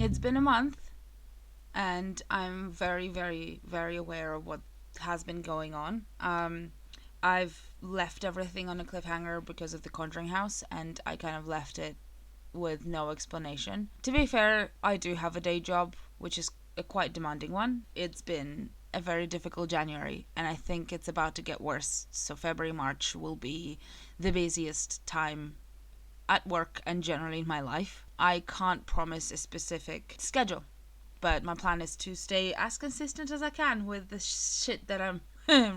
It's been a month, and I'm very, very, very aware of what has been going on. I've left everything on a cliffhanger because of the Conjuring House, and I kind of left it with no explanation. To be fair, I do have a day job, which is a quite demanding one. It's been a very difficult January, and I think it's about to get worse. So February, March will be the busiest time at work and generally in my life. I can't promise a specific schedule, but my plan is to stay as consistent as I can with the shit that I'm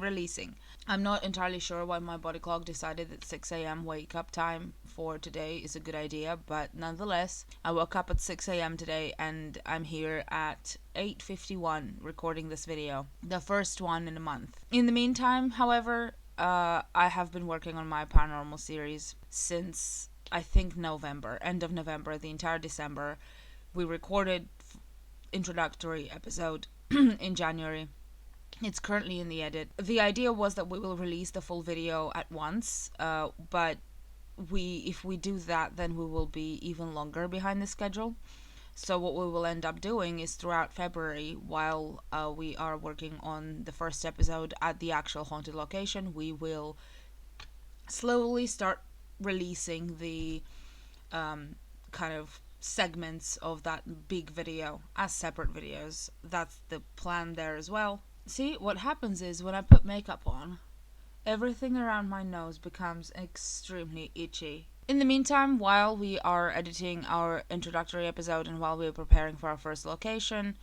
releasing. I'm not entirely sure why my body clock decided that 6 a.m. wake up time for today is a good idea, but nonetheless, I woke up at 6 a.m. today and I'm here at 8:51 recording this video, the first one in a month. In the meantime, however, I have been working on my paranormal series since I think November, end of November, the entire December. We recorded introductory episode in January. It's currently in the edit. The idea was that we will release the full video at once, but if we do that, then we will be even longer behind the schedule. So what we will end up doing is throughout February, while we are working on the first episode at the actual haunted location, we will slowly start releasing the kind of segments of that big video as separate videos. That's the plan there as well. See, what happens is when I put makeup on, everything around my nose becomes extremely itchy. In the meantime, while we are editing our introductory episode and while we're preparing for our first location,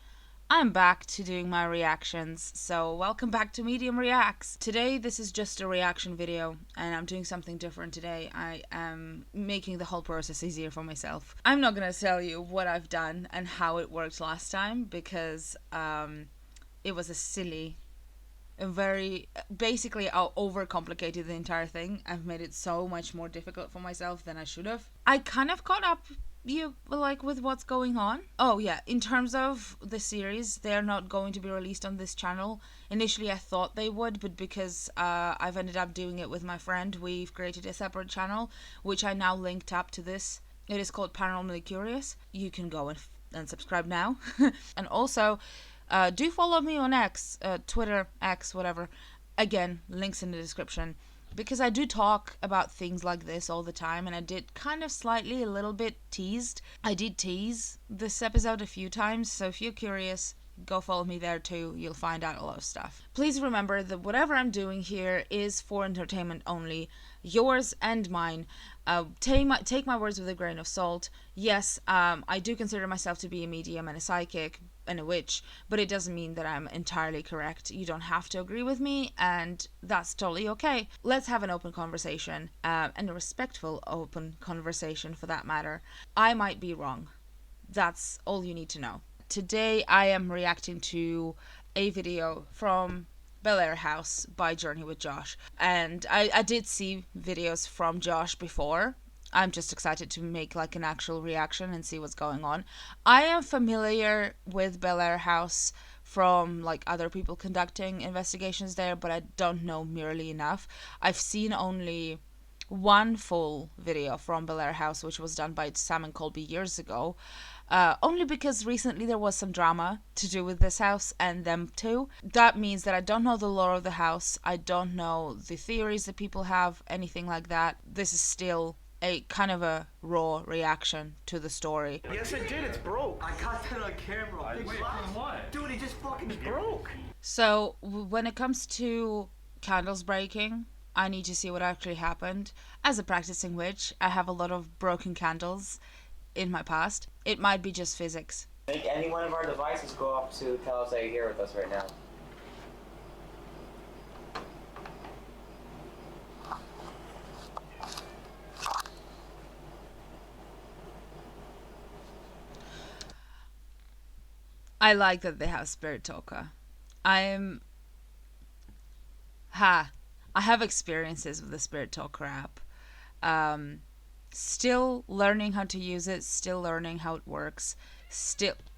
I'm back to doing my reactions, so welcome back to Medium Reacts. Today this is just a reaction video, and I'm doing something different today. I am making the whole process easier for myself. I'm not gonna tell you what I've done and how it worked last time, because it was a silly, basically I overcomplicated the entire thing. I've made it so much more difficult for myself than I should have. I kind of caught up with what's going on. Oh yeah, in terms of the series, they're not going to be released on this channel. Initially I thought they would, but because I've ended up doing it with my friend, we've created a separate channel which I now linked up to this. It is called Paranormally Curious. You can go and subscribe now. And also do follow me on X, Twitter, X, whatever. Again, links in the description. Because I do talk about things like this all the time, and I did kind of slightly, a little bit teased. I did tease this episode a few times, so if you're curious, go follow me there too. You'll find out a lot of stuff. Please remember that whatever I'm doing here is for entertainment only, yours and mine. Take my words with a grain of salt. Yes, I do consider myself to be a medium and a psychic and a witch, but it doesn't mean that I'm entirely correct. You don't have to agree with me, and that's totally okay. Let's have an open conversation, and a respectful open conversation for that matter. I might be wrong. That's all you need to know. Today I am reacting to a video from Bellaire House by JOURNEYwithJOSH, and I did see videos from Josh before. I'm just excited to make like an actual reaction and see what's going on. I am familiar with Bellaire House from like other people conducting investigations there, but I don't know nearly enough. I've seen only one full video from Bellaire House, which was done by Sam and Colby years ago. Only because recently there was some drama to do with this house and them too. That means that I don't know the lore of the house. I don't know the theories that people have, anything like that. This is still a kind of a raw reaction to the story. Yes, it did. It's broke. I got that on camera. Wait, from what? Dude, it just fucking broke. So when it comes to candles breaking, I need to see what actually happened. As a practicing witch, I have a lot of broken candles in my past. It might be just physics. Make any one of our devices go off to tell us that you're here with us right now. I like that they have Spirit Talker. I have experiences with the Spirit Talker app. Still learning how to use it, still learning how it works.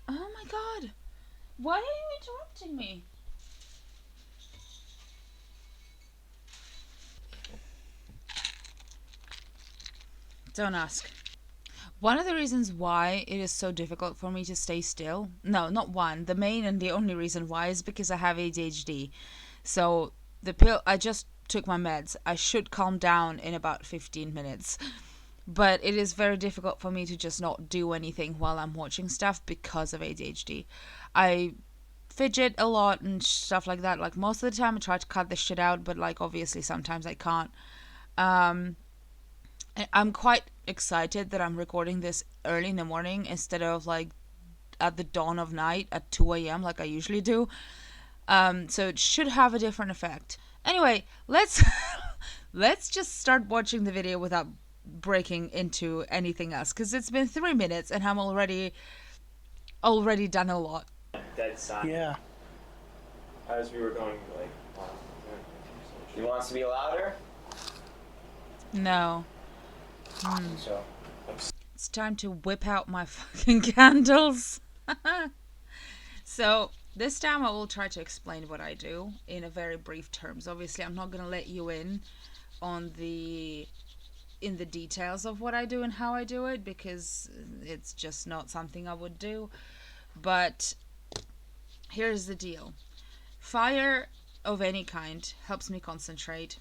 Oh my god. Why are you interrupting me? Don't ask. One of the reasons why it is so difficult for me to stay still, no, not one, the main and the only reason why is because I have ADHD. So the pill, I just took my meds. I should calm down in about 15 minutes. But it is very difficult for me to just not do anything while I'm watching stuff because of ADHD. I fidget a lot and stuff like that. Like most of the time I try to cut this shit out, but like obviously sometimes I can't. Um I'm quite excited that I'm recording this early in the morning instead of like at the dawn of night at 2 a.m. like I usually do. So it should have a different effect. Anyway, let's let's just start watching the video without breaking into anything else because it's been 3 minutes and I'm already done a lot. Dead silent. Yeah. As we were going, like, you want us to be louder? No. So, It's time to whip out my fucking candles. So this time I will try to explain what I do in a very brief terms. Obviously, I'm not gonna let you in on the details of what I do and how I do it because it's just not something I would do. But here's the deal. Fire of any kind helps me concentrate.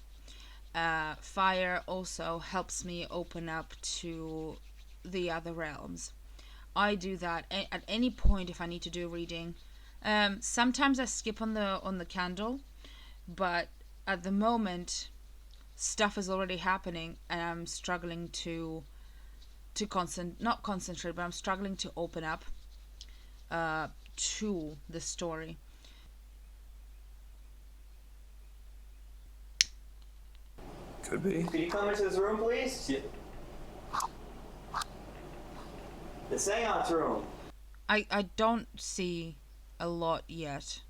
Fire also helps me open up to the other realms. I do that at any point if I need to do reading. Sometimes I skip on the candle, but at the moment stuff is already happening and I'm struggling to not concentrate, but I'm struggling to open up to the story. Could be. could you come into this room, please? Yeah. The seance room. I don't see a lot yet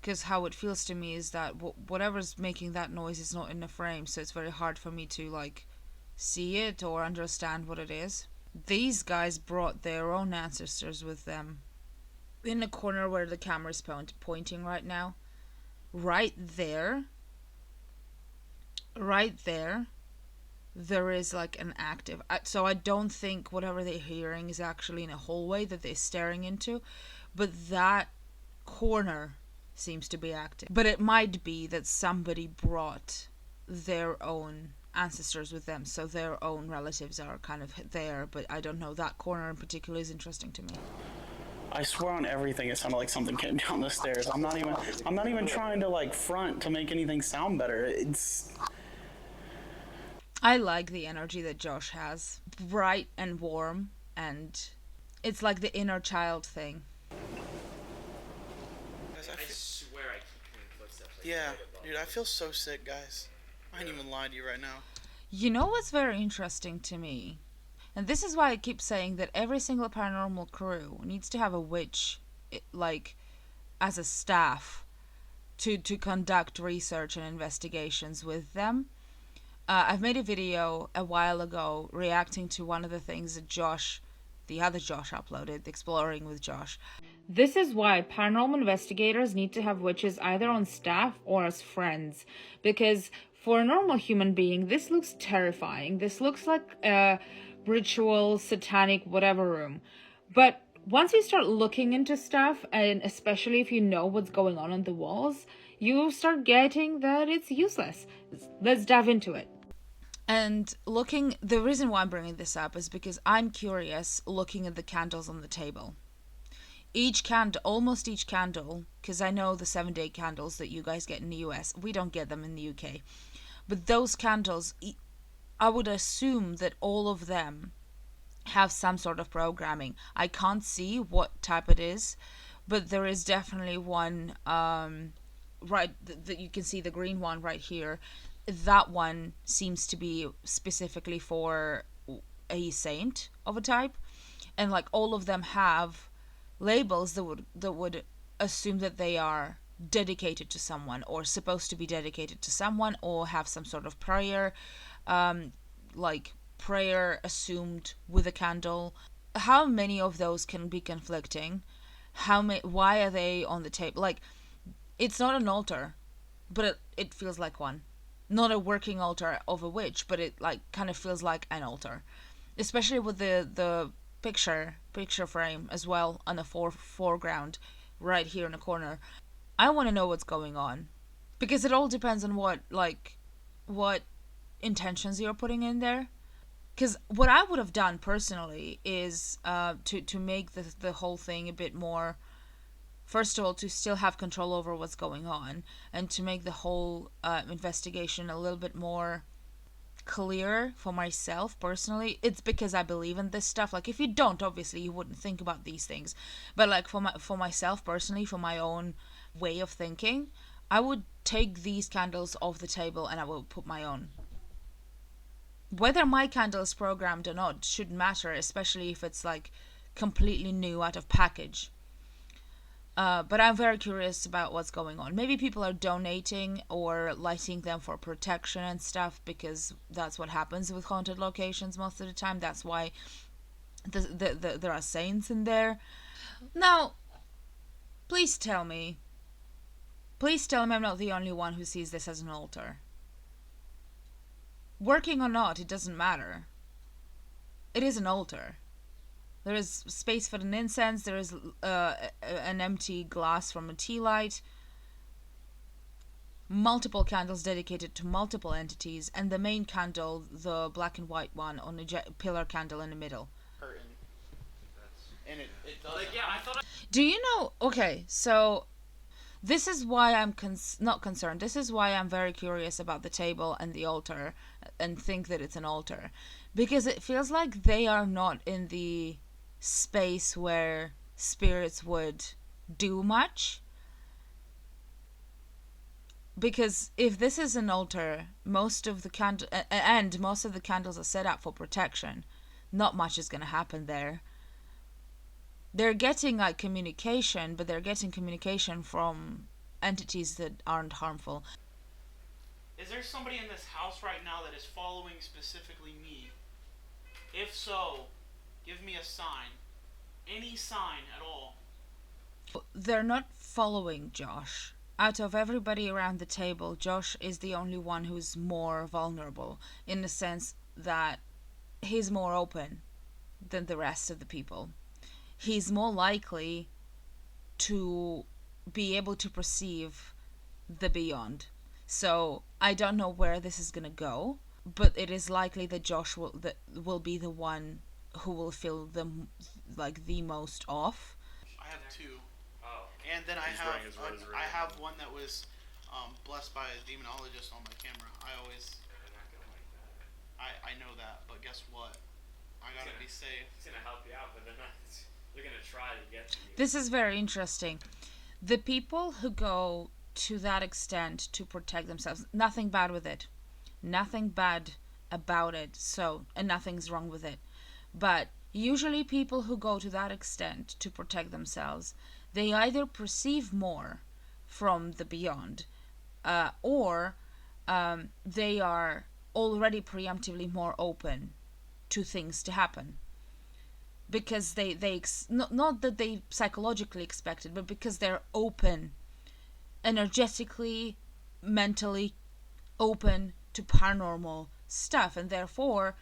because how it feels to me is that whatever's making that noise is not in the frame, so it's very hard for me to like see it or understand what it is. These guys brought their own ancestors with them. In the corner where the camera is pointing right now, right there, there is like an active. So I don't think whatever they're hearing is actually in a hallway that they're staring into, but that corner seems to be active. But it might be that somebody brought their own ancestors with them, so their own relatives are kind of there, but I don't know. That corner in particular is interesting to me. I swear on everything it sounded like something came down the stairs. I'm not even trying to like front to make anything sound better. It's I like the energy that Josh has. Bright and warm, and it's like the inner child thing. I swear I keep hearing footsteps. Yeah, dude, I feel so sick, guys. I ain't even lying to you right now. You know what's very interesting to me? And this is why I keep saying that every single paranormal crew needs to have a witch, like, as a staff to conduct research and investigations with them. I've made a video a while ago reacting to one of the things that the other Josh uploaded, Exploring with Josh. This is why paranormal investigators need to have witches either on staff or as friends. Because for a normal human being, this looks terrifying. This looks like a ritual, satanic, whatever room. But once you start looking into stuff, and especially if you know what's going on the walls, you start getting that it's useless. Let's dive into it. And the reason why I'm bringing this up is because I'm curious looking at the candles on the table. Almost each candle, because I know the 7-day candles that you guys get in the US, we don't get them in the UK. But those candles, I would assume that all of them have some sort of programming. I can't see what type it is, but there is definitely one, right, that you can see the green one right here. That one seems to be specifically for a saint of a type, and like all of them have labels that would assume that they are dedicated to someone or supposed to be dedicated to someone or have some sort of prayer, like prayer assumed with a candle. How many of those can be conflicting? Why are they on the table? Like, it's not an altar, but it feels like one. Not a working altar of a witch, but it like kind of feels like an altar. especially with the picture frame as well on the foreground right here in the corner. I want to know what's going on, because it all depends on what intentions you're putting in there. Because what I would have done personally is to make the whole thing a bit more, first of all, to still have control over what's going on, and to make the whole investigation a little bit more clear for myself personally. It's because I believe in this stuff. Like, if you don't, obviously you wouldn't think about these things, but like for myself personally, for my own way of thinking, I would take these candles off the table and I will put my own. Whether my candle is programmed or not shouldn't matter, especially if it's like completely new out of package. But I'm very curious about what's going on. Maybe people are donating or lighting them for protection and stuff, because that's what happens with haunted locations most of the time. That's why there are saints in there. Now, please tell me I'm not the only one who sees this as an altar. Working or not, it doesn't matter. It is an altar. There is space for an incense. There is an empty glass from a tea light. Multiple candles dedicated to multiple entities, and the main candle, the black and white one, on a pillar candle in the middle. And it does. Like, yeah, I thought. Do you know? Okay, so this is why I'm not concerned. This is why I'm very curious about the table and the altar, and think that it's an altar, because it feels like they are not in the space where spirits would do much. Because if this is an altar, most of the candles are set up for protection. Not much is going to happen there. They're getting like communication, but they're getting communication from entities that aren't harmful. Is there somebody in this house right now that is following specifically me? If so, give me a sign. Any sign at all. They're not following Josh. Out of everybody around the table, Josh is the only one who's more vulnerable, in the sense that he's more open than the rest of the people. He's more likely to be able to perceive the beyond. So I don't know where this is gonna go, but it is likely that Josh will be the one who will feel the most off. I have two. Oh. And then I He's have wearing his rosary. I have one that was blessed by a demonologist on my camera. They're not gonna like that. I know that, but guess what? I gotta be safe. It's gonna help you out, but they're not. They're gonna try to get to you. This is very interesting. The people who go to that extent to protect themselves, nothing bad with it. Nothing bad about it. So, and nothing's wrong with it. But usually people who go to that extent to protect themselves, they either perceive more from the beyond, or they are already preemptively more open to things to happen. Because not that they psychologically expect it, but because they're open, energetically, mentally open to paranormal stuff, and therefore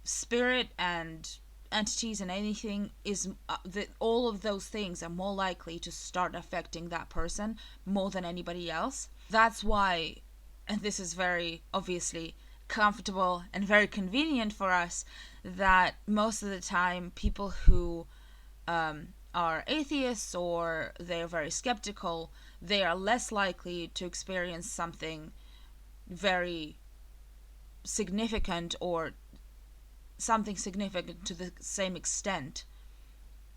spirit and entities and anything is all of those things are more likely to start affecting that person more than anybody else. That's why, and this is very obviously comfortable and very convenient for us, that most of the time people who are atheists or they're very skeptical, they are less likely to experience something very significant or something significant to the same extent,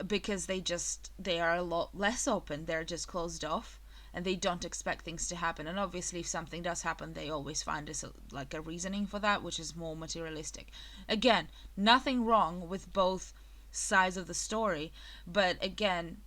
because they are a lot less open. They're just closed off and they don't expect things to happen. And obviously if something does happen, they always find a reasoning for that, which is more materialistic. Again, nothing wrong with both sides of the story, but again,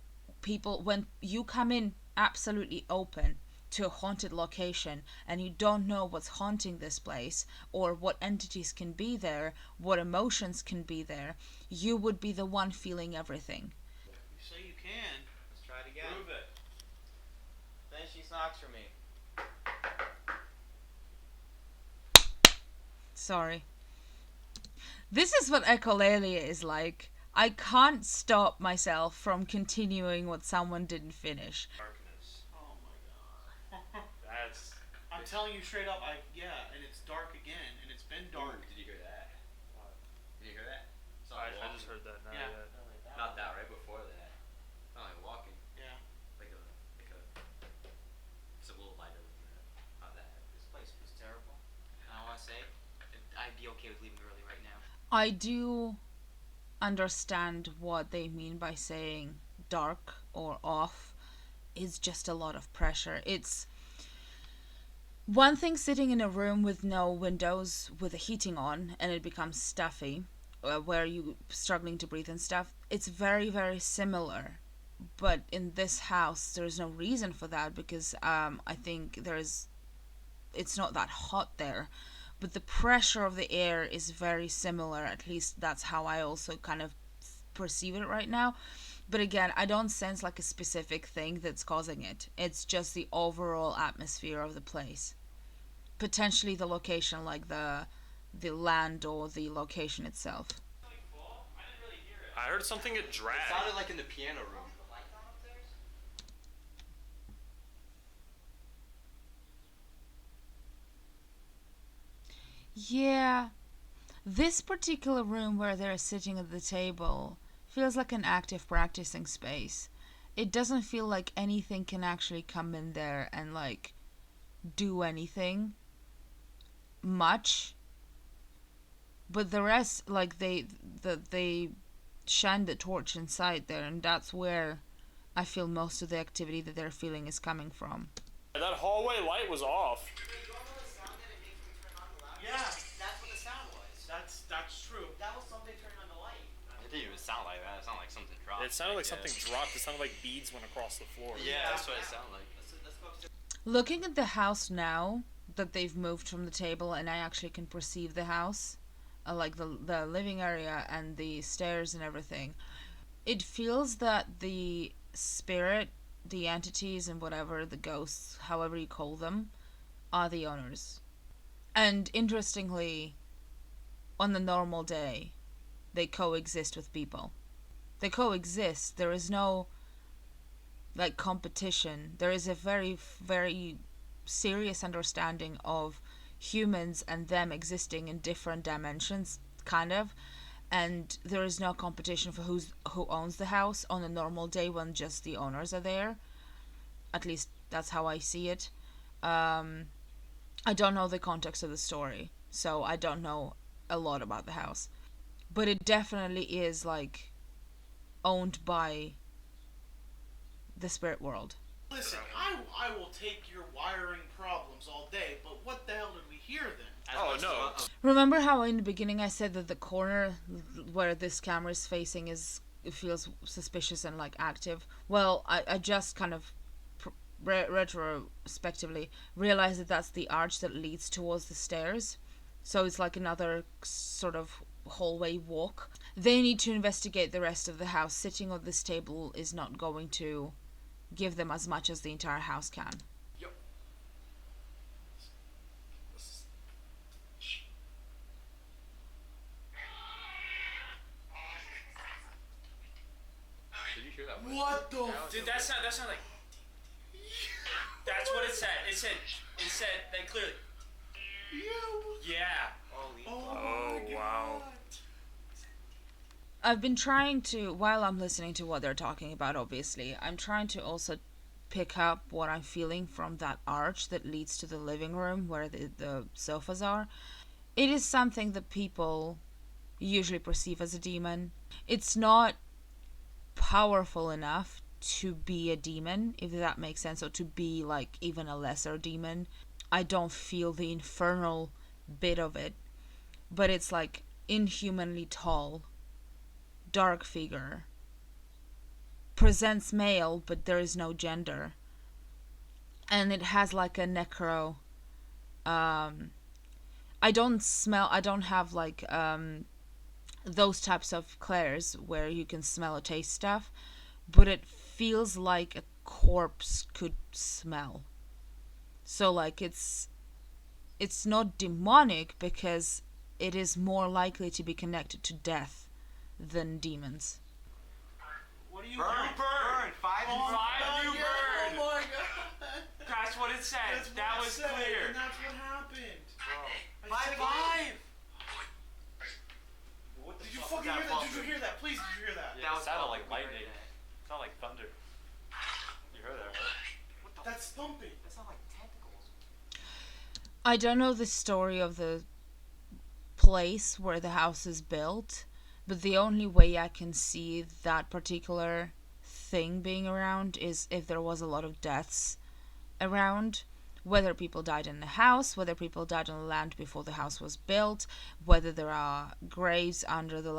people, when you come in absolutely open to a haunted location and you don't know what's haunting this place or what entities can be there, what emotions can be there, you would be the one feeling everything. You say you can. Let's try it again. Prove it. Then she knocks for me. Sorry. This is what echolalia is like. I can't stop myself from continuing what someone didn't finish. Darkness. Oh my god. That's. I'm telling you straight up, and it's dark again, and it's been dark. Did you hear that? Did you hear that? I just heard that now. Yeah. Yeah. Not that, right before that. Not like walking. Yeah. Like a. It's a little lighter than that. Not that. This place was terrible. I want to say, I'd be okay with leaving early right now. I do understand what they mean by saying dark or off. Is just a lot of pressure. It's one thing sitting in a room with no windows with the heating on and it becomes stuffy, where you struggling to breathe and stuff. It's very, very similar, but in this house there's no reason for that because I think it's not that hot there, but the pressure of the air is very similar. At least that's how I also kind of perceive it right now. But again, I don't sense like a specific thing that's causing it. It's just the overall atmosphere of the place. Potentially the location, like the land or the location itself. I heard something get dragged. It sounded like in the piano room. Yeah. This particular room where they're sitting at the table feels like an active practicing space. It doesn't feel like anything can actually come in there and like do anything much. But the rest, like they shine the torch inside there, and that's where I feel most of the activity that they're feeling is coming from. That hallway light was off. Yeah. That's what the sound was. That's true. That was something turning on the light. It didn't even sound like that. It sounded like something dropped. It sounded like something dropped. It sounded like beads went across the floor. Yeah, that's what it sounded like. Let's go upstairs. Looking at the house now that they've moved from the table and I actually can perceive the house, like the living area and the stairs and everything, it feels that the spirit, the entities and whatever, the ghosts, however you call them, are the owners. And interestingly, on the normal day, they coexist with people. They coexist. There is no like competition. There is a very, very serious understanding of humans and them existing in different dimensions, kind of. And there is no competition for who owns the house on a normal day when just the owners are there. At least that's how I see it. I don't know the context of the story, so I don't know a lot about the house. But it definitely is like owned by the spirit world. Listen, I will take your wiring problems all day, but what the hell did we hear then? Oh, no. Remember how in the beginning I said that the corner where this camera is facing it feels suspicious and like active? Well, I just kind of retrospectively realized that that's the arch that leads towards the stairs. So it's like another sort of hallway walk. They need to investigate the rest of the house. Sitting on this table is not going to give them as much as the entire house can. Yep. Did you hear that? What the? Dude, that sound like. That's what it said. It said that clearly. Yeah. Oh, wow. I've been trying to, while I'm listening to what they're talking about, obviously, I'm trying to also pick up what I'm feeling from that arch that leads to the living room where the sofas are. It is something that people usually perceive as a demon. It's not powerful enough to be a demon, if that makes sense, or to be like even a lesser demon. I don't feel the infernal bit of it, but it's like inhumanly tall, dark figure, presents male, but there is no gender, and it has like a necro. I don't have like those types of clairs where you can smell or taste stuff, but it feels like a corpse could smell. So like it's not demonic because it is more likely to be connected to death than demons. What do you Burn. 5 and 5. You burn. Oh my god. That's what it said. That's what That it was said, clear. and that's what happened. Bro. I said 5. What the Did you fuck fucking was hear that? Did buzzer? you hear that? Please, did you hear that? Yeah, it sounded like fucking lightning. weird. It sounded like thunder. You heard that, right? That's thumping. That's not like tentacles. I don't know the story of the place where the house is built, but the only way I can see that particular thing being around is if there was a lot of deaths around, whether people died in the house, whether people died on the land before the house was built, whether there are graves under the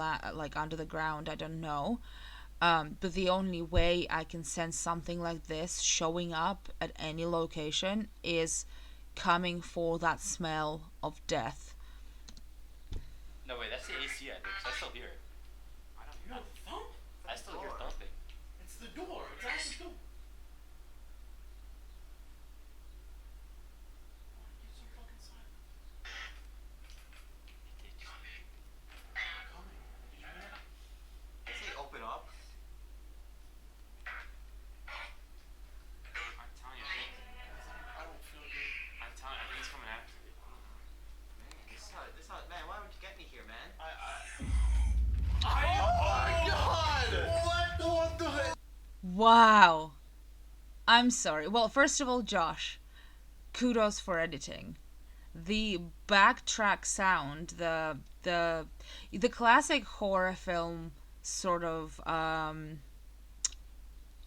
under the ground, I don't know. But the only way I can sense something like this showing up at any location is coming for that smell of death. No, wait, that's the AC, I think, 'cause I still hear it. You know the thump? I still hear thumping. It's the door. It's out the door. Get some fucking silence. Coming. Did you hear that? I say open up. I'm telling you, I don't feel good. I think he's coming after you. Man, this is how, man, why would you get me here, man? What the heck? Wow. I'm sorry. Well, first of all, Josh, kudos for editing. The backtrack sound, the classic horror film sort of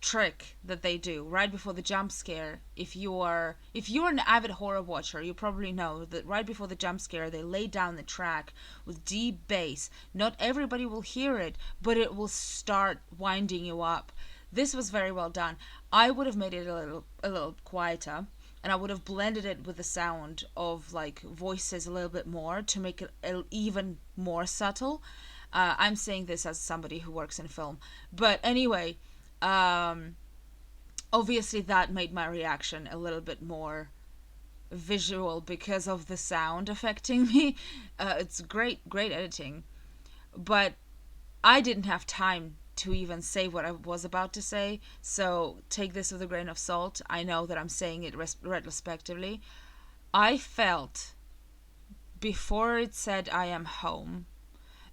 trick that they do right before the jump scare. If you're an avid horror watcher, you probably know that right before the jump scare they lay down the track with deep bass. Not everybody will hear it, but it will start winding you up. This was very well done. I would have made it a little quieter, and I would have blended it with the sound of like voices a little bit more to make it even more subtle. I'm saying this as somebody who works in film, but anyway, obviously that made my reaction a little bit more visual because of the sound affecting me. It's great editing, but I didn't have time to even say what I was about to say, so take this with a grain of salt. I know that I'm saying it retrospectively. I felt, before it said I am home,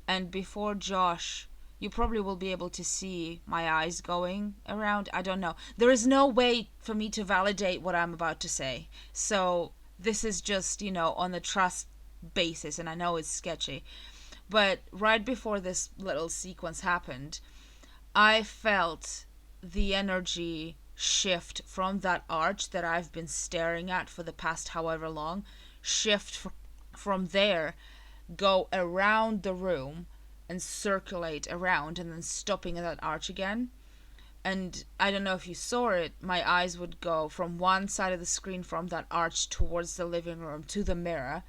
and before Josh, you probably will be able to see my eyes going around. I don't know. There is no way for me to validate what I'm about to say. So this is just, on the trust basis, and I know it's sketchy. But right before this little sequence happened, I felt the energy shift from that arch that I've been staring at for the past however long, shift from there, go around the room and circulate around and then stopping at that arch again. And I don't know if you saw it, my eyes would go from one side of the screen from that arch towards the living room to the mirror,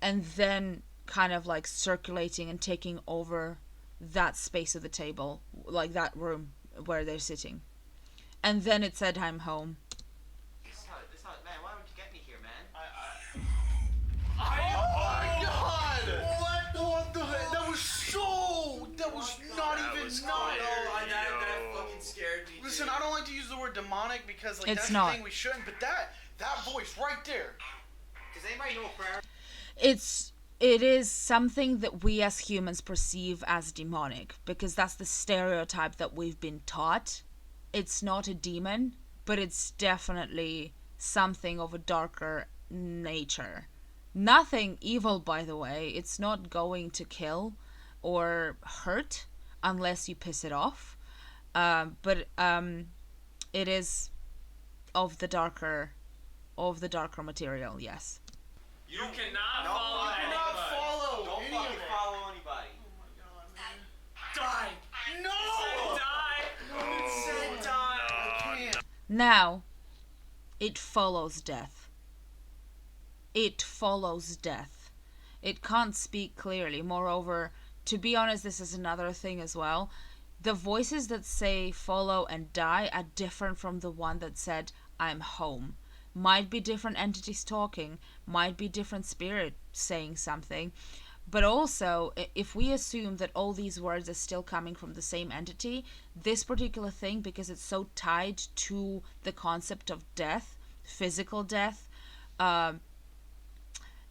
and then kind of like circulating and taking over that space of the table, like that room where they're sitting. And then it said I'm home. This is how, man, why would you get me here, man? Oh my god! What the heck? That was not even nice. That fucking scared me. Listen, dude. I don't like to use the word demonic because like It's that's not. the thing we shouldn't, but that voice right there. Does anybody know a prayer? It is something that we as humans perceive as demonic because that's the stereotype that we've been taught. It's not a demon, but it's definitely something of a darker nature. Nothing evil, by the way. It's not going to kill or hurt unless you piss it off. But it is of the darker material, yes. You cannot follow Do not anybody. follow Don't any fucking of it. follow anybody. Oh my god, man. Die. No! Die. It said die. I can't. Now, it follows death. It follows death. It can't speak clearly. Moreover, to be honest, this is another thing as well. The voices that say follow and die are different from the one that said I'm home. Might be different entities talking, might be different spirit saying something, But also, if we assume that all these words are still coming from the same entity, this particular thing, because it's so tied to the concept of death, physical death,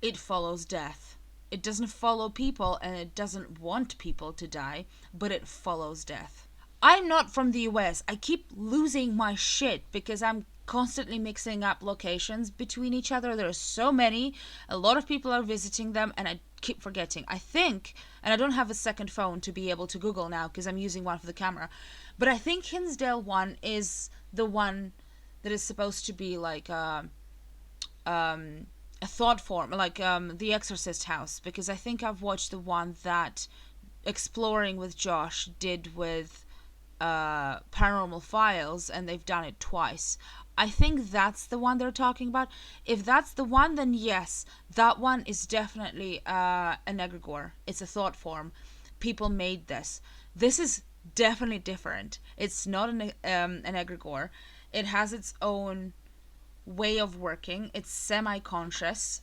it follows death. It doesn't follow people, and it doesn't want people to die, but it follows death. I'm not from the US. I keep losing my shit because I'm constantly mixing up locations between each other. There are so many. A lot of people are visiting them, and I keep forgetting. I think, and I don't have a second phone to be able to Google now because I'm using one for the camera, but I think Hinsdale one is the one that is supposed to be like a thought form, like the Exorcist house, because I think I've watched the one that Exploring with Josh did with Paranormal Files, and they've done it twice. I think that's the one they're talking about. If that's the one, then yes, that one is definitely an egregore. It's a thought form. People made this. This is definitely different. It's not an egregore. It has its own way of working. It's semi-conscious.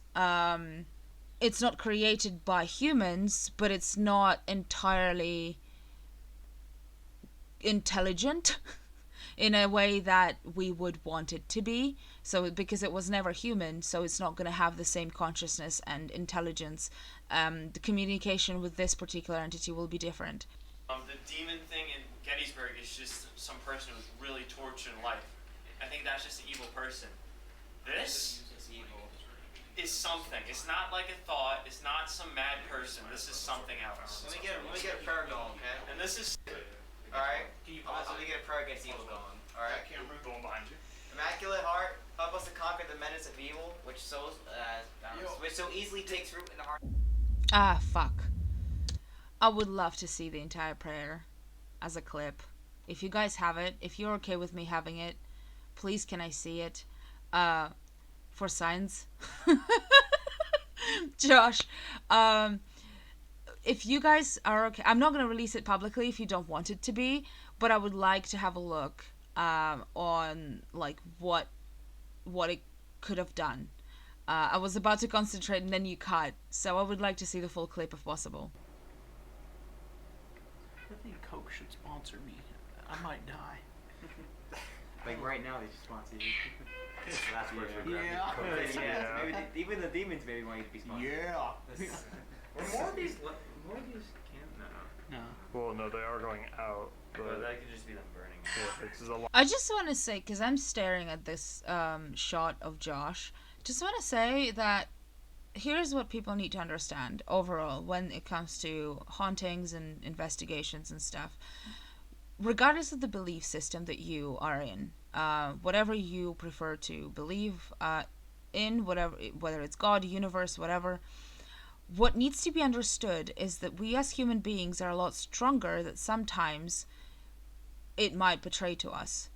It's not created by humans, but it's not entirely intelligent in a way that we would want it to be. So because it was never human, so it's not going to have the same consciousness and intelligence. The communication with this particular entity will be different. The demon thing in Gettysburg is just some person who's really tortured in life. I think that's just an evil person. This is something. It's not like a thought. It's not some mad person. This is something else. Let me get a prayer going, okay? And this is... Alright? Let me get a prayer against evil going. Alright? Going behind you. Immaculate Heart, help us to conquer the menace of evil, which so easily takes root in the heart. Ah, fuck. I would love to see the entire prayer as a clip. If you guys have it, if you're okay with me having it, please can I see it? For signs. Josh, if you guys are okay, I'm not going to release it publicly if you don't want it to be, but I would like to have a look on like what it could have done. I was about to concentrate and then you cut, so I would like to see the full clip if possible. I think Coke should sponsor me. I might die. Like right now, they just sponsor you. So that's where Yeah. yeah. Maybe even the demons maybe want you to be sponsored. Yeah. More of these can't. No. No. Well, no, they are going out. But But that could just be them burning. yeah, this is a lot. I just want to say, because I'm staring at this shot of Josh, just want to say that here's what people need to understand overall when it comes to hauntings and investigations and stuff. Regardless of the belief system that you are in, whatever you prefer to believe in, whether it's God, universe, whatever, what needs to be understood is that we as human beings are a lot stronger that sometimes it might betray to us.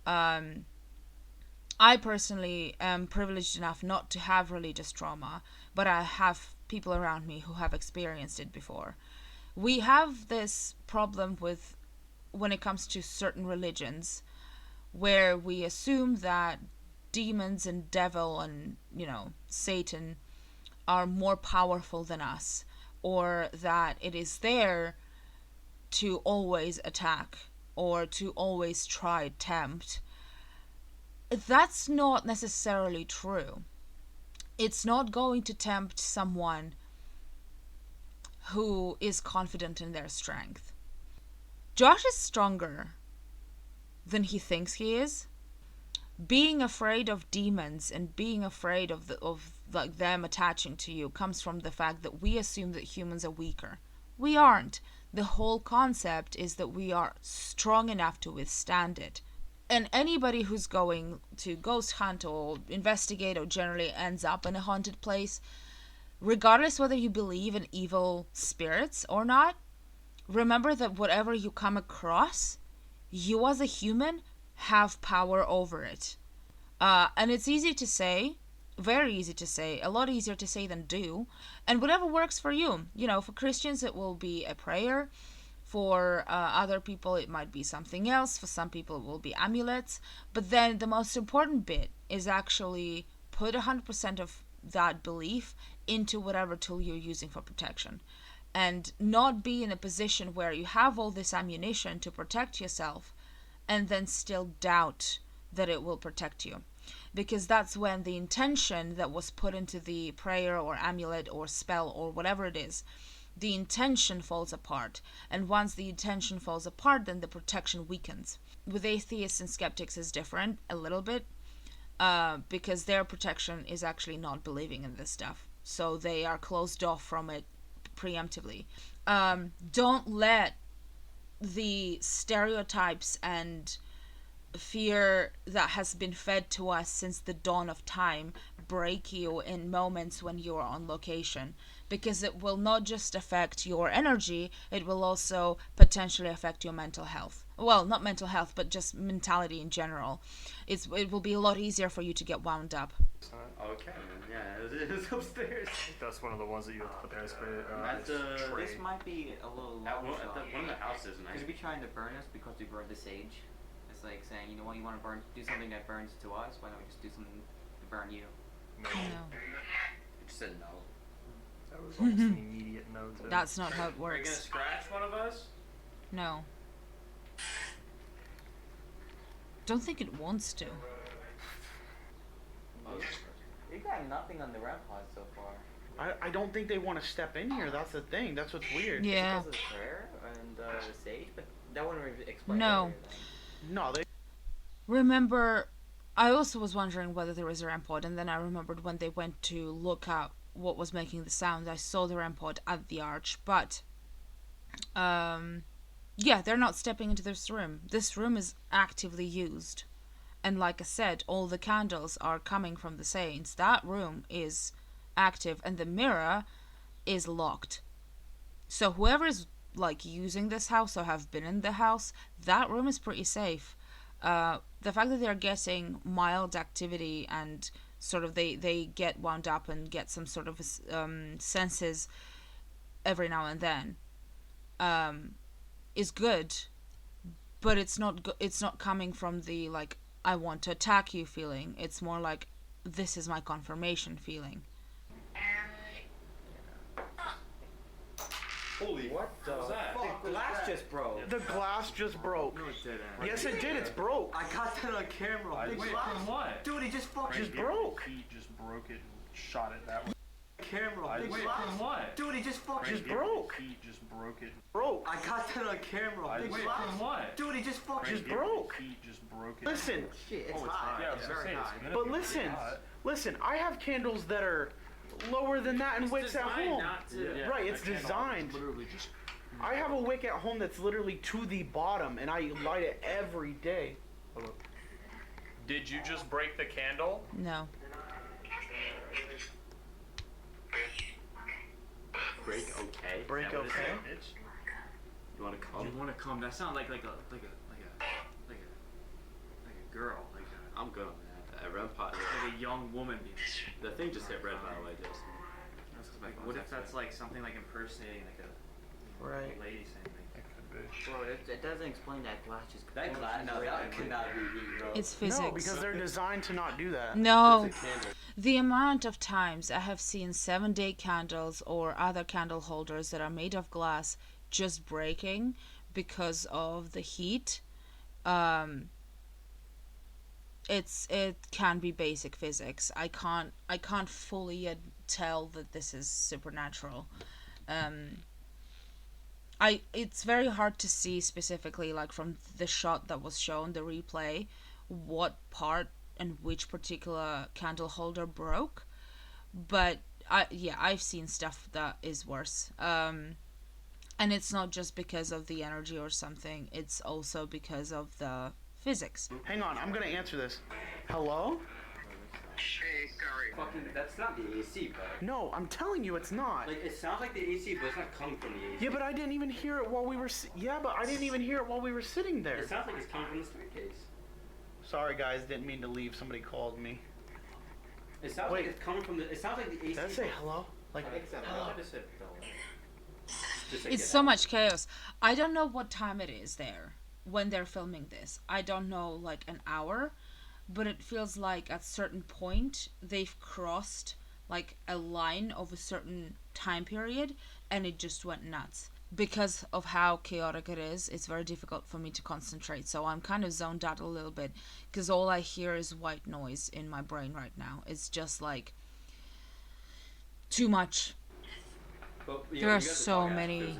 I personally am privileged enough not to have religious trauma, but I have people around me who have experienced it before. We have this problem with when it comes to certain religions where we assume that demons and devil and, Satan are more powerful than us, or that it is there to always attack or to always try tempt. That's not necessarily true. It's not going to tempt someone who is confident in their strength. Josh is stronger than he thinks he is. Being afraid of demons and being afraid of them attaching to you comes from the fact that we assume that humans are weaker. We aren't. The whole concept is that we are strong enough to withstand it. And anybody who's going to ghost hunt or investigate or generally ends up in a haunted place, regardless whether you believe in evil spirits or not, remember that whatever you come across, you as a human have power over it. And it's easy to say, very easy to say, a lot easier to say than do, and whatever works for you. For Christians it will be a prayer. For other people it might be something else. For some people it will be amulets. But then the most important bit is actually put 100% of that belief into whatever tool you're using for protection, and not be in a position where you have all this ammunition to protect yourself and then still doubt that it will protect you. Because that's when the intention that was put into the prayer or amulet or spell or whatever it is, the intention falls apart. And once the intention falls apart, then the protection weakens. With atheists and skeptics is different a little bit, because their protection is actually not believing in this stuff. So they are closed off from it preemptively. Don't let the stereotypes and fear that has been fed to us since the dawn of time break you in moments when you are on location, because it will not just affect your energy, it will also potentially affect your mental health. Well, not mental health, but just mentality in general. It will be a lot easier for you to get wound up. Okay, yeah, it was upstairs. That's one of the ones that you have to put there. This might be a little long shot. One of the houses, and Could you be trying to burn us because we burned the sage? It's like saying, you know what, you want to do something that burns to us, why don't we just do something to burn you? No. You just said no. That was almost an immediate no to. That's not how it Are you gonna works. scratch one of us? No. Don't think it wants to. You got nothing on the REM pod so far. I don't think they want to step in here. That's the thing. That's what's weird. Yeah. Because of the prayer and the sage, but that wouldn't really explain No. earlier then. No, they. Remember, I also was wondering whether there was a REM pod, and then I remembered when they went to look at what was making the sound, I saw the REM pod at the arch, but yeah, they're not stepping into this room. This room is actively used. And like I said, all the candles are coming from the saints. That room is active, and the mirror is locked. So whoever is like using this house or have been in the house, that room is pretty safe. The fact that they're getting mild activity and sort of they get wound up and get some sort of senses every now and then is good, but it's not coming from the like I want to attack you feeling. It's more like this is my confirmation feeling. Holy, What the that? fuck? The glass just broke. The glass just broke. No, it didn't. Yes, it did. It's broke. I got that on camera. Big Wait, glass. from what? Dude, he just fucking Just broke. He just broke it and shot it that way. camera. Big Wait, glass. from what? Dude, he just fucking Just broke. He just broke it. Broke. I got that on camera. Big Wait, glass. from what? Dude, he just fucking Just broke. He just broke it. Listen, Shit, it's Oh, it's hot. hot. Yeah, I was It's gonna very say, it's hot. gonna but be listen, hot. listen. I have candles that are lower than that and wicks at designed home. not to- Yeah, Right, it's that candle designed. is literally just. I have a wick at home that's literally to the bottom, and I light it every day. Did you just break the candle? No. break okay. Break Is that what it okay. said? You wanna come? You want to come? That sounds like a girl, I'm good on that. REM pod. like a young woman. The thing just hit red, by the way, Justin. What if that's like something like impersonating like a Right. lady saying like, It could be. Bro, it doesn't explain that glass just. That glass, no, that could not be me, bro. It's physics. No, because they're designed to not do that. No. It's a candle. The amount of times I have seen 7-day candles or other candle holders that are made of glass just breaking because of the heat, it can be basic physics. I can't fully tell that this is supernatural. It's very hard to see specifically, like from the shot that was shown, the replay, what part and which particular candle holder broke. But I've seen stuff that is worse. And it's not just because of the energy or something, it's also because of the physics. Hang on, I'm gonna answer this. Hello? Hey, sorry. Fucking, that's not the AC, bro. No, I'm telling you, it's not. Like, it sounds like the AC, but it's not coming from the AC. Yeah, but I didn't even hear it while we were. I didn't even hear it while we were sitting there. It sounds like it's coming from the staircase. Sorry, guys, didn't mean to leave. Somebody called me. It sounds Wait. like it's coming from the. It sounds like the AC. Did I say hello? Like, Hello. I just said hello. Just like It's get so out. much chaos. I don't know what time it is there when they're filming this. I don't know, like an hour, but it feels like at certain point they've crossed like a line of a certain time period, and it just went nuts. Because of how chaotic it is, it's very difficult for me to concentrate. So I'm kind of zoned out a little bit because all I hear is white noise in my brain right now. It's just like too much. But, There are so many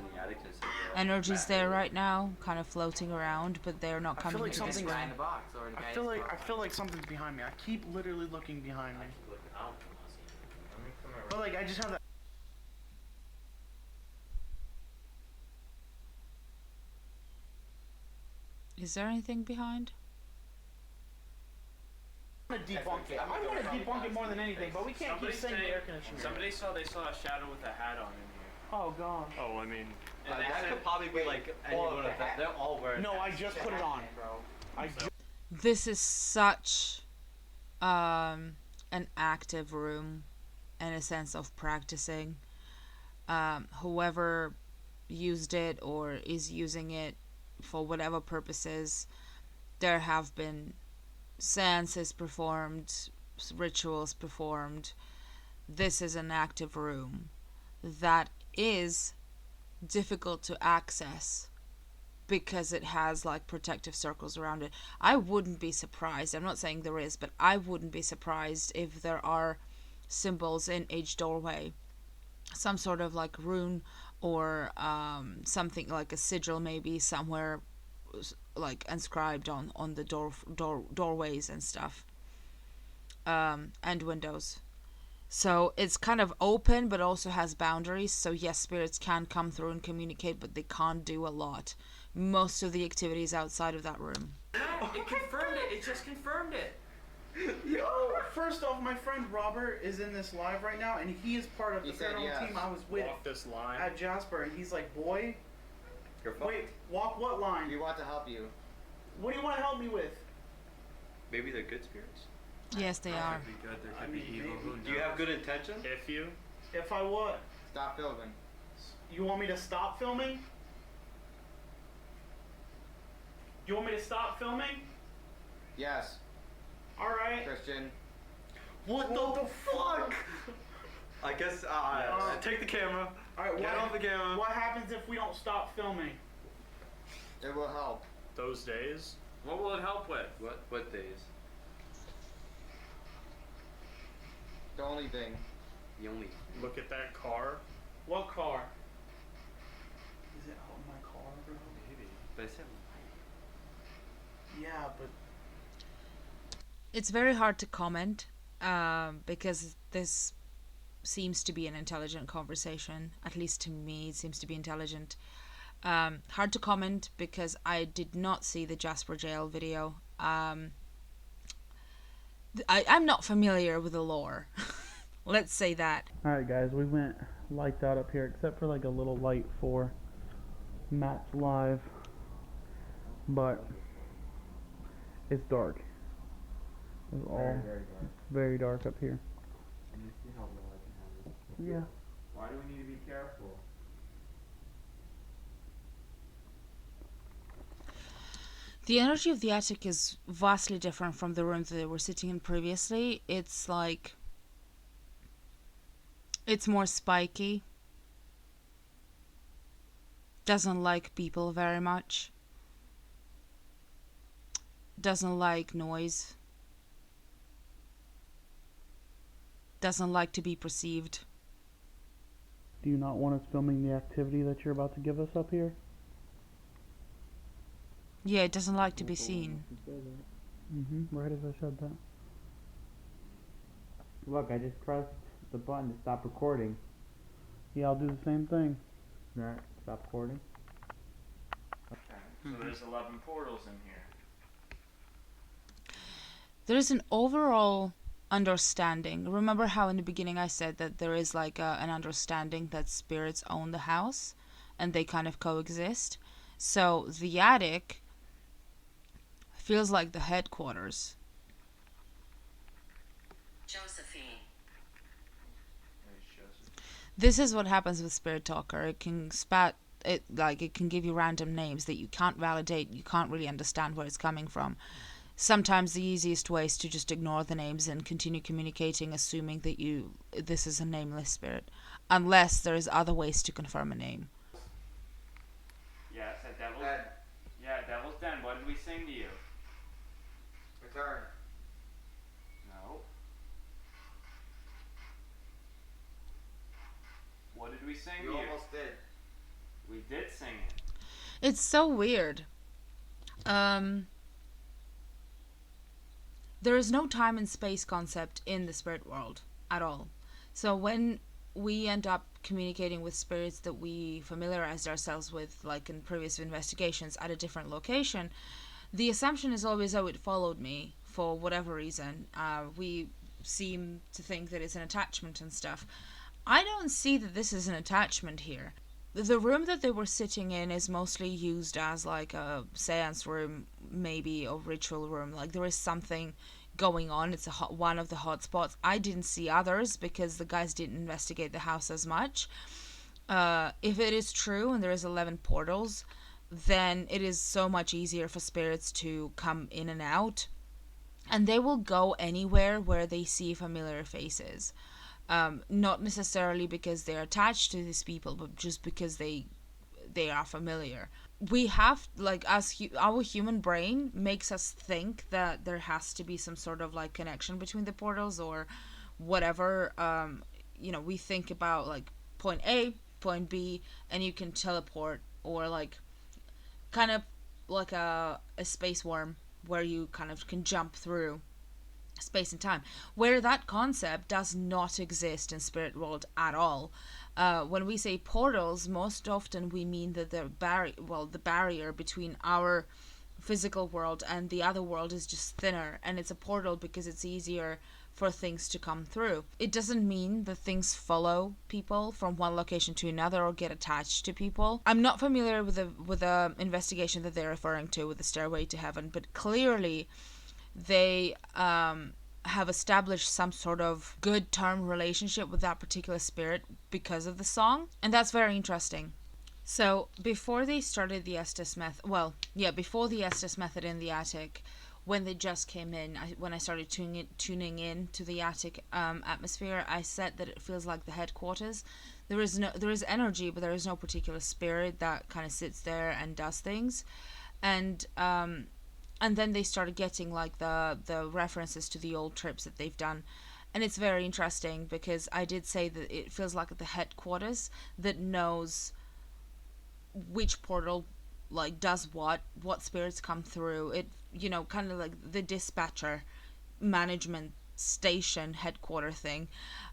energies there right now, kind of floating around, but they're not I feel coming like to this something's. room. In the box or the I guy's feel like box. something's behind me. I keep literally looking behind me. But like I just have that. Is there anything behind? I want to debunk it. I want to debunk it more than anything, but we can't keep saying the air conditioner. Somebody saw they saw a shadow with a hat on in here. Oh god. Oh, I mean, And they that said, could probably be like any one of them. They're all wearing. No, I just put it on. This is such an active room in a sense of practicing. Whoever used it or is using it for whatever purposes, there have been seances performed, rituals performed. This is an active room that is difficult to access because it has like protective circles around it. I wouldn't be surprised, I'm not saying there is, but I wouldn't be surprised if there are symbols in each doorway, some sort of like rune or something like a sigil maybe somewhere like inscribed on the doorways and stuff, and windows. So it's kind of open but also has boundaries. So yes, spirits can come through and communicate, but they can't do a lot. Most of the activity is outside of that room. it confirmed it. It just confirmed it. Yo, first off, my friend Robert is in this live right now, and he is part of the paranormal team I was with walk this line. at Jasper, and he's like, boy, Your phone. wait, walk what line? We want to help you. What do you want to help me with? Maybe they're good spirits. Yes, they are. Could be good, there I could mean, be evil. maybe. Who Do you have knows? good intention? If you. If I what? Stop filming. You want me to stop filming? You want me to stop filming? Yes, Alright. Christian. What the fuck? I guess take the camera. Alright, Get off the camera. what happens if we don't stop filming? It will help. Those days. What will it help with? What days? The only thing. The only. Look at that car. What car? Is it my car, bro? Maybe. But I said. Yeah, but It's very hard to comment because this seems to be an intelligent conversation. At least to me, it seems to be intelligent. Hard to comment because I did not see the Jasper Jail video. I'm not familiar with the lore. Let's say that. alright guys, we went lights out up here except for like a little light for Matt's live. But it's dark. It's all very dark up here. Yeah. Why do we need to be careful? The energy of the attic is vastly different from the room that they were sitting in previously. It's like... it's more spiky. Doesn't like people very much. Doesn't like noise. Doesn't like to be perceived. Do you not want us filming the activity that you're about to give us up here? Yeah, it doesn't like to be seen. Right as I said that. Look, I just pressed the button to stop recording. Yeah, I'll do the same thing. Alright, stop recording. So there's 11 portals in here. There's an overall understanding. Remember how in the beginning I said that there is like an understanding that spirits own the house and they kind of coexist? So the attic feels like the headquarters. Josephine. This is what happens with Spirit Talker. It can it can give you random names that you can't validate, you can't really understand where it's coming from. sometimes the easiest way is to just ignore the names and continue communicating, assuming that this is a nameless spirit, unless there's other ways to confirm a name. Yes, at Devil's. Yeah, Devil's Den. What did we sing to you? Return. No. What did we sing to you? You almost did. We did sing it. It's so weird. There is no time and space concept in the spirit world at all. So when we end up communicating with spirits that we familiarized ourselves with, like in previous investigations, at a different location, the assumption is always, oh, it followed me for whatever reason. We seem to think that it's an attachment and stuff. I don't see that this is an attachment here. The room that they were sitting in is mostly used as like a seance room, maybe, or ritual room. Like there is something going on. It's one of the hot spots. I didn't see others because the guys didn't investigate the house as much. If it is true and there is 11 portals, then it is so much easier for spirits to come in and out. And they will go anywhere where they see familiar faces. Not necessarily because they're attached to these people, but just because they are familiar. We have, like, our human brain makes us think that there has to be some sort of like connection between the portals or whatever. We think about like point A, point B, and you can teleport, or like kind of like a space worm where you kind of can jump through space and time, where that concept does not exist in spirit world at all. When we say portals, most often we mean that the barrier between our physical world and the other world is just thinner, and it's a portal because it's easier for things to come through. It doesn't mean that things follow people from one location to another or get attached to people. I'm not familiar with the investigation that they're referring to with the Stairway to Heaven, but clearly they have established some sort of good term relationship with that particular spirit because of the song, and that's very interesting. So before they started the Estes method, before the Estes method in the attic, when they just came in, when I started tuning in to the attic atmosphere, I said that it feels like the headquarters. There is energy, but there is no particular spirit that kind of sits there and does things, and then they started getting like the references to the old trips that they've done. And it's very interesting because I did say that it feels like the headquarters that knows which portal like does what spirits come through. It, kind of like the dispatcher management station headquarter thing.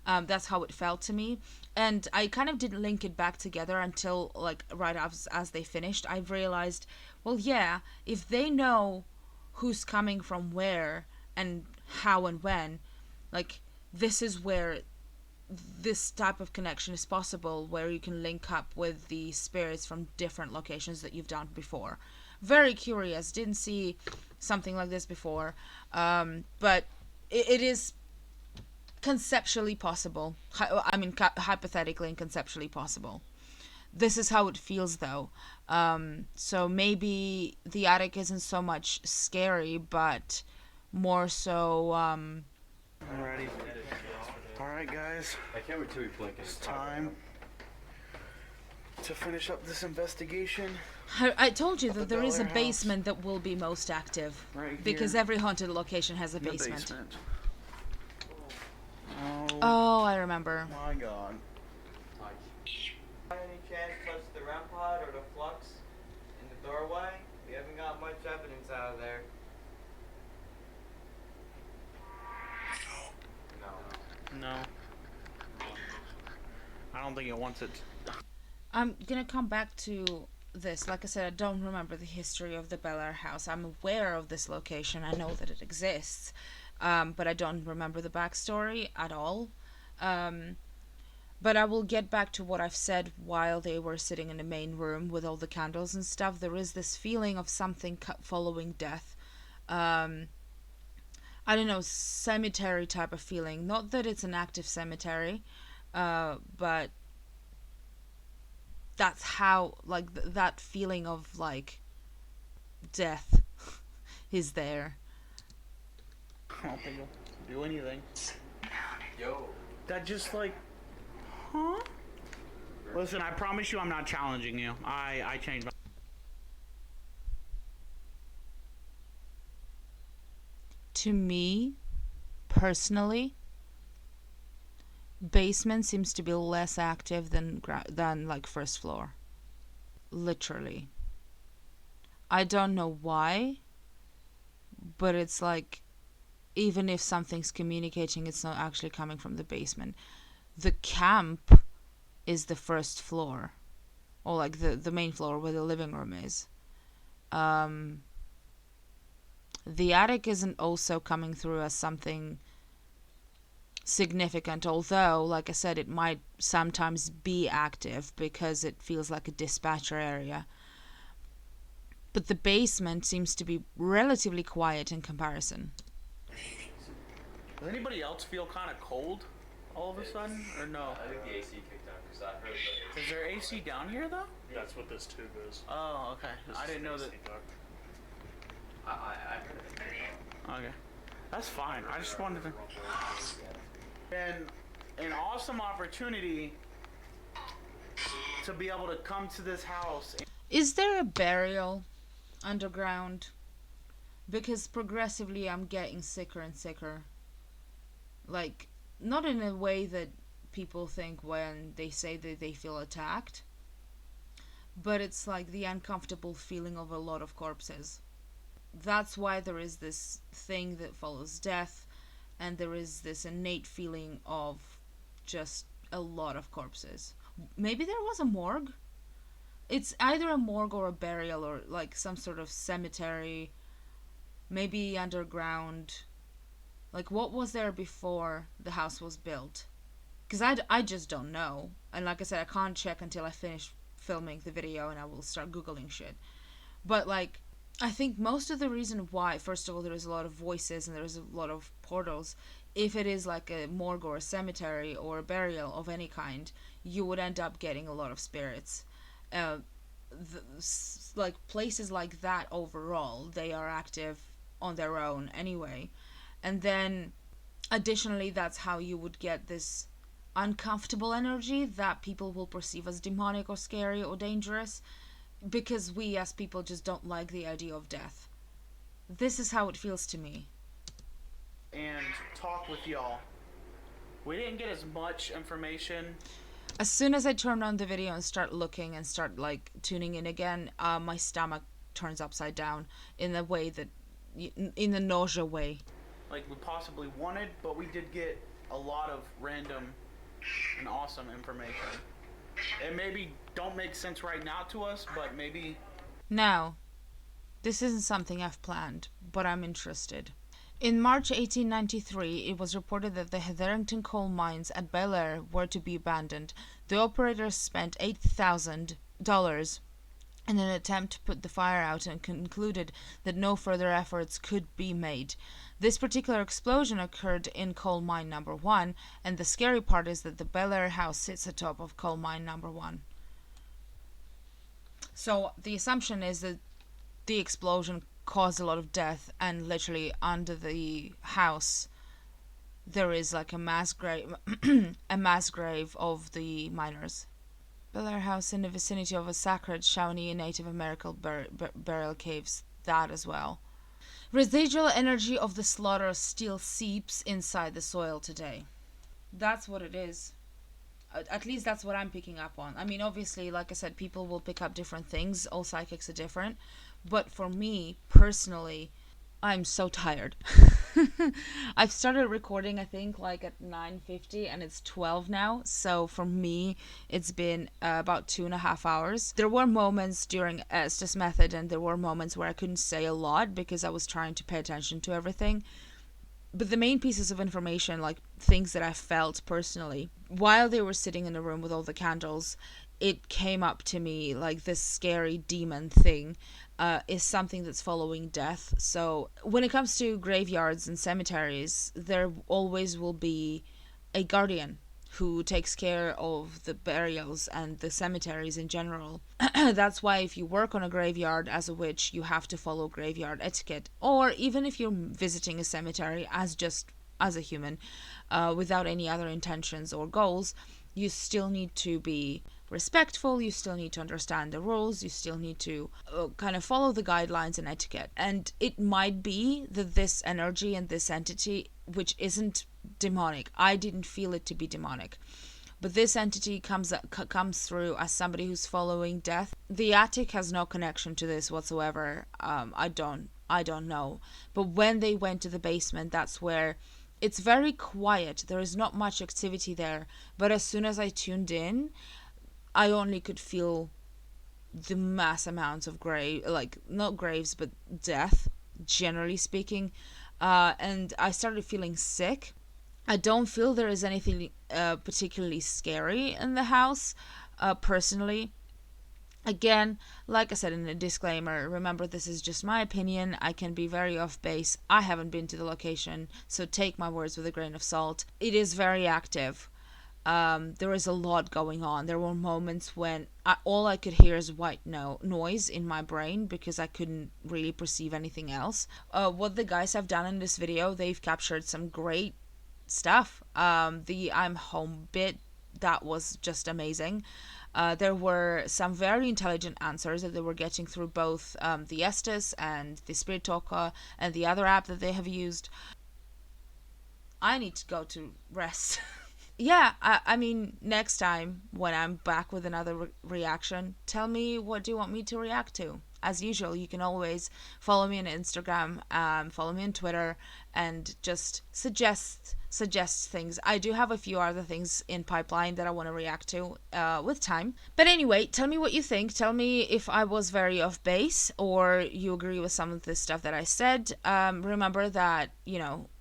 That's how it felt to me. And I kind of didn't link it back together until like right as they finished. I realized, well, yeah, if they know who's coming from where and how and when, like this is where this type of connection is possible, where you can link up with the spirits from different locations that you've done before. Very curious. Didn't see something like this before, but it is conceptually possible. Hypothetically and conceptually possible. This is how it feels, though. So maybe the attic isn't so much scary, but more so. Alrighty. Alright, guys. I can't wait till we blink. It's time to finish up this investigation. I told you that there is a basement that will be most active. Right here. Because every haunted location has a basement. Oh, I remember. My God. By any chance touch the REM pod or the flux in the doorway? We haven't got much evidence out of there. No. I don't think it wants it. I'm gonna come back to this. Like I said, I don't remember the history of the Bellaire House. I'm aware of this location. I know that it exists, but I don't remember the backstory at all. But I will get back to what I've said while they were sitting in the main room with all the candles and stuff. There is this feeling of something following death. I don't know, cemetery type of feeling. Not that it's an active cemetery, but that's how, like, that feeling of, like, death is there. I don't think he'll do anything. Yo. That just like, huh? Listen, I promise you I'm not challenging you. I changed my... To me, personally, basement seems to be less active than like first floor. Literally. I don't know why, but it's like, even if something's communicating, it's not actually coming from the basement. The camp is the first floor, or like the main floor where the living room is. The attic isn't also coming through as something significant, although, like I said, it might sometimes be active because it feels like a dispatcher area. But the basement seems to be relatively quiet in comparison. Does anybody else feel kind of cold all of a sudden, or no? I think the AC kicked on because I heard the... Is there AC down here, though? That's what this tube is. Oh, okay. This I is didn't know AC that. duct. I heard it. Okay. That's fine. I just wanted to... And an awesome opportunity to be able to come to this house. Is there a burial underground? Because progressively I'm getting sicker and sicker. Like, not in a way that people think when they say that they feel attacked, but it's like the uncomfortable feeling of a lot of corpses. That's why there is this thing that follows death, and there is this innate feeling of just a lot of corpses. Maybe there was a morgue? It's either a morgue or a burial, or like some sort of cemetery, maybe underground. Like, what was there before the house was built? Because I just don't know. And like I said, I can't check until I finish filming the video, and I will start Googling shit. But like, I think most of the reason why, first of all, there is a lot of voices and there's a lot of portals. If it is like a morgue or a cemetery or a burial of any kind, you would end up getting a lot of spirits. Like places like that overall, they are active on their own anyway. And then additionally, that's how you would get this uncomfortable energy that people will perceive as demonic or scary or dangerous, because we as people just don't like the idea of death. This is how it feels to me. And talk with y'all. We didn't get as much information. As soon as I turn on the video and start looking and start like tuning in again, my stomach turns upside down in the way that, in the nausea way. Like we possibly wanted, but we did get a lot of random and awesome information. It maybe don't make sense right now to us, but maybe... Now, this isn't something I've planned, but I'm interested. In March 1893, it was reported that the Hetherington coal mines at Bellaire were to be abandoned. The operators spent $8,000 in an attempt to put the fire out and concluded that no further efforts could be made. This particular explosion occurred in coal mine number 1, and the scary part is that the Bellaire House sits atop of coal mine number 1. So the assumption is that the explosion caused a lot of death, and literally under the house there is like a mass grave a mass grave of the miners. Bellaire House in the vicinity of a sacred Shawnee Native American burial caves, that as well. Residual energy of the slaughter still seeps inside the soil today. That's what it is. At least that's what I'm picking up on. I mean, obviously, like I said, people will pick up different things. All psychics are different. But for me, personally, I'm so tired. I've started recording, I think, like at 9:50, and it's 12 now. So for me, it's been about 2.5 hours. There were moments during Estes method, and there were moments where I couldn't say a lot because I was trying to pay attention to everything. But the main pieces of information, like things that I felt personally, while they were sitting in the room with all the candles, it came up to me like this scary demon thing is something that's following death. So when it comes to graveyards and cemeteries, there always will be a guardian. who takes care of the burials and the cemeteries in general. That's why if you work on a graveyard as a witch, you have to follow graveyard etiquette. Or even if you're visiting a cemetery as a human, without any other intentions or goals, you still need to be respectful, you still need to understand the rules, you still need to kind of follow the guidelines and etiquette. And it might be that this energy and this entity, which isn't demonic, I didn't feel it to be demonic, but this entity comes through as somebody who's following death. The attic has no connection to this whatsoever. I don't know. But when they went to the basement, that's where it's very quiet. There is not much activity there. But as soon as I tuned in, I only could feel the mass amounts of not graves, but death, generally speaking. And I started feeling sick. I don't feel there is anything particularly scary in the house, personally. Again, like I said in the disclaimer, remember this is just my opinion. I can be very off base. I haven't been to the location, so take my words with a grain of salt. It is very active. There is a lot going on. There were moments when all I could hear is white noise in my brain because I couldn't really perceive anything else. What the guys have done in this video, they've captured some great stuff. The I'm home bit, that was just amazing. There were some very intelligent answers that they were getting through both the Estes and the Spirit Talker and the other app that they have used. I need to go to rest. Yeah, I mean, next time when I'm back with another reaction, tell me what do you want me to react to. As usual, you can always follow me on Instagram, follow me on Twitter, and just suggest things. I do have a few other things in pipeline that I want to react to with time. But anyway, tell me what you think. Tell me if I was very off base or you agree with some of the stuff that I said. Remember that,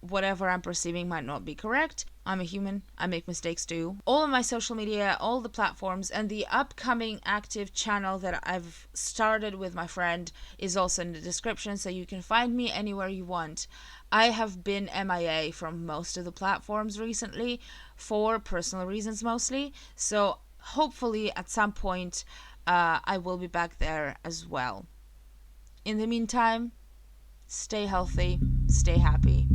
whatever I'm perceiving might not be correct. I'm a human. I make mistakes too. All of my social media, all the platforms, and the upcoming active channel that I've started with my friend is also in the description, so you can find me anywhere you want. I have been MIA from most of the platforms recently for personal reasons mostly, so hopefully at some point I will be back there as well. In the meantime, stay healthy, stay happy.